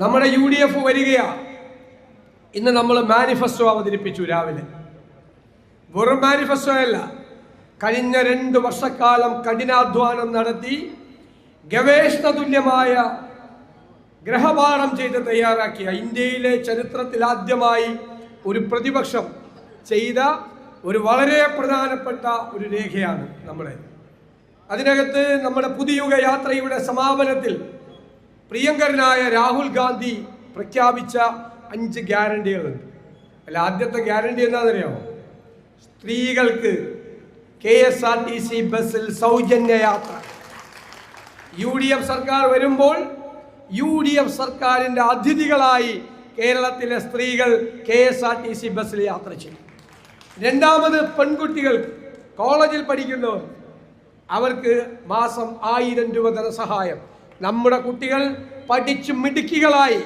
നമ്മുടെ UDF വരികയാണ്. ഇന്ന് നമ്മൾ മാനിഫെസ്റ്റോ അവതരിപ്പിച്ചു രാവിലെ. വെറും മാനിഫെസ്റ്റോ അല്ല, കഴിഞ്ഞ 2 വർഷക്കാലം കഠിനാധ്വാനം നടത്തി ഗവേഷണ തുല്യമായ ഗ്രഹപാഠം ചെയ്ത് തയ്യാറാക്കിയ, ഇന്ത്യയിലെ ചരിത്രത്തിൽ ആദ്യമായി ഒരു പ്രതിപക്ഷം ചെയ്ത ഒരു വളരെ പ്രധാനപ്പെട്ട ഒരു രേഖയാണ് നമ്മുടെ. അതിനകത്ത് നമ്മുടെ പുതുയുഗ യാത്രയുടെ സമാപനത്തിൽ പ്രിയങ്കരനായ രാഹുൽ ഗാന്ധി പ്രഖ്യാപിച്ച 5 ഗ്യാരണ്ടികളുണ്ട്. അല്ല, ആദ്യത്തെ ഗ്യാരണ്ടി എന്താണെന്നറിയാമോ? സ്ത്രീകൾക്ക് KSRTC ബസ്സിൽ സൗജന്യ യാത്ര. UDF സർക്കാർ വരുമ്പോൾ UDF സർക്കാരിൻ്റെ അതിഥികളായി കേരളത്തിലെ സ്ത്രീകൾ KSRTC ബസ്സിൽ യാത്ര ചെയ്യും. രണ്ടാമത്, പെൺകുട്ടികൾ കോളേജിൽ പഠിക്കുന്നവർ, അവർക്ക് മാസം 1000 രൂപ ധനസഹായം. നമ്മുടെ കുട്ടികൾ പഠിച്ച് മിടുക്കികളായി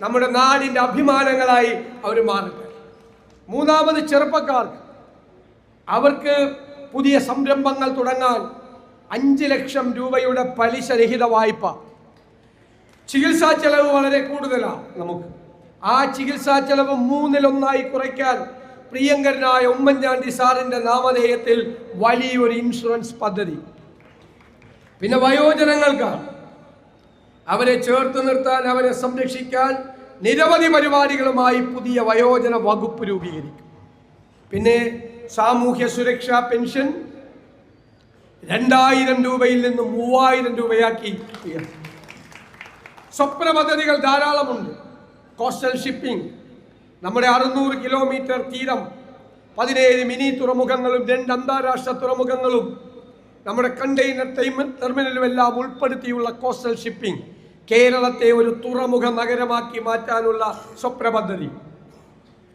നമ്മുടെ നാടിൻ്റെ അഭിമാനങ്ങളായി അവർ മാറട്ടെ. മൂന്നാമത്, ചെറുപ്പക്കാർക്ക്, അവർക്ക് പുതിയ സംരംഭങ്ങൾ തുടങ്ങാൻ 5 ലക്ഷം രൂപയുടെ പലിശരഹിത വായ്പ. ചികിത്സാ ചെലവ് വളരെ കൂടുതലാണ് നമുക്ക്. ആ ചികിത്സാ ചെലവ് 1/3 കുറയ്ക്കാൻ പ്രിയങ്കരനായ ഉമ്മൻചാണ്ടി സാറിൻ്റെ നാമധേയത്തിൽ വലിയൊരു ഇൻഷുറൻസ് പദ്ധതി. പിന്നെ വയോജനങ്ങൾക്കാണ്, അവരെ ചേർത്ത് നിർത്താൻ, അവരെ സംരക്ഷിക്കാൻ നിരവധി പരിപാടികളുമായി പുതിയ വയോജന വകുപ്പ് രൂപീകരിക്കും. പിന്നെ സാമൂഹ്യ സുരക്ഷാ പെൻഷൻ 2000 രൂപയിൽ നിന്ന് 3000 രൂപയാക്കി ഉയർത്തി. സ്വപ്ന പദ്ധതികൾ ധാരാളമുണ്ട്. കോസ്റ്റൽ ഷിപ്പിംഗ്, നമ്മുടെ 600 കിലോമീറ്റർ തീരം, 17 മിനി തുറമുഖങ്ങളും 2 അന്താരാഷ്ട്ര തുറമുഖങ്ങളും നമ്മുടെ കണ്ടെയ്നർ ടെർമിനലും എല്ലാം ഉൾപ്പെടുത്തിയുള്ള കോസ്റ്റൽ ഷിപ്പിംഗ് കേരളത്തെ ഒരു തുറമുഖ നഗരമാക്കി മാറ്റാനുള്ള സ്വപ്ന പദ്ധതി.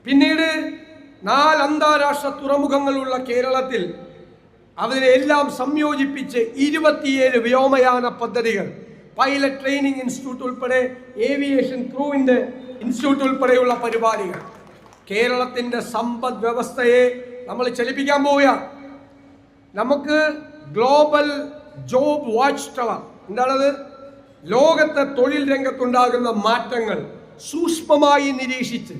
പിന്നീട് 4 അന്താരാഷ്ട്ര തുറമുഖങ്ങളുള്ള കേരളത്തിൽ അവരെല്ലാം സംയോജിപ്പിച്ച് 27 വ്യോമയാന പദ്ധതികൾ, പൈലറ്റ് ട്രെയിനിങ് ഇൻസ്റ്റിറ്റ്യൂട്ട് ഉൾപ്പെടെ, ഏവിയേഷൻ ക്രൂവിൻ്റെ ഇൻസ്റ്റിറ്റ്യൂട്ട് ഉൾപ്പെടെയുള്ള പരിപാടികൾ. കേരളത്തിൻ്റെ സമ്പദ് വ്യവസ്ഥയെ നമ്മൾ ചലിപ്പിക്കാൻ പോവുകയാണ്. നമുക്ക് ഗ്ലോബൽ ജോബ് വാച്ച് ടവർ, എന്താണത്? ലോകത്തെ തൊഴിൽ രംഗത്തുണ്ടാകുന്ന മാറ്റങ്ങൾ സൂക്ഷ്മമായി നിരീക്ഷിച്ച്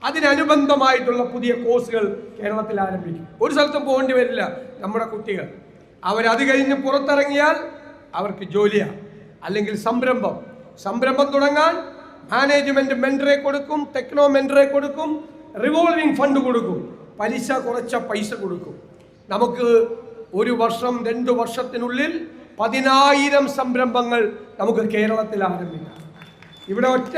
അതിനനുബന്ധമായിട്ടുള്ള പുതിയ കോഴ്സുകൾ കേരളത്തിൽ ആരംഭിക്കും. ഒരു സ്ഥലത്തും പോകേണ്ടി വരില്ല നമ്മുടെ കുട്ടികൾ. അവരത് കഴിഞ്ഞ് പുറത്തിറങ്ങിയാൽ അവർക്ക് ജോലിയാണ്, അല്ലെങ്കിൽ സംരംഭം തുടങ്ങാൻ മാനേജ്മെന്റ് മെന്ററെ കൊടുക്കും, ടെക്നോ മെന്ററെ കൊടുക്കും, റിവോൾവിംഗ് ഫണ്ട് കൊടുക്കും, പലിശ കുറച്ച പൈസ കൊടുക്കും. നമുക്ക് 1 വർഷം 2 വർഷത്തിനുള്ളിൽ 10000 സംരംഭങ്ങൾ നമുക്ക് കേരളത്തിൽ ആരംഭിക്കാം. ഇവിടെ ഒറ്റ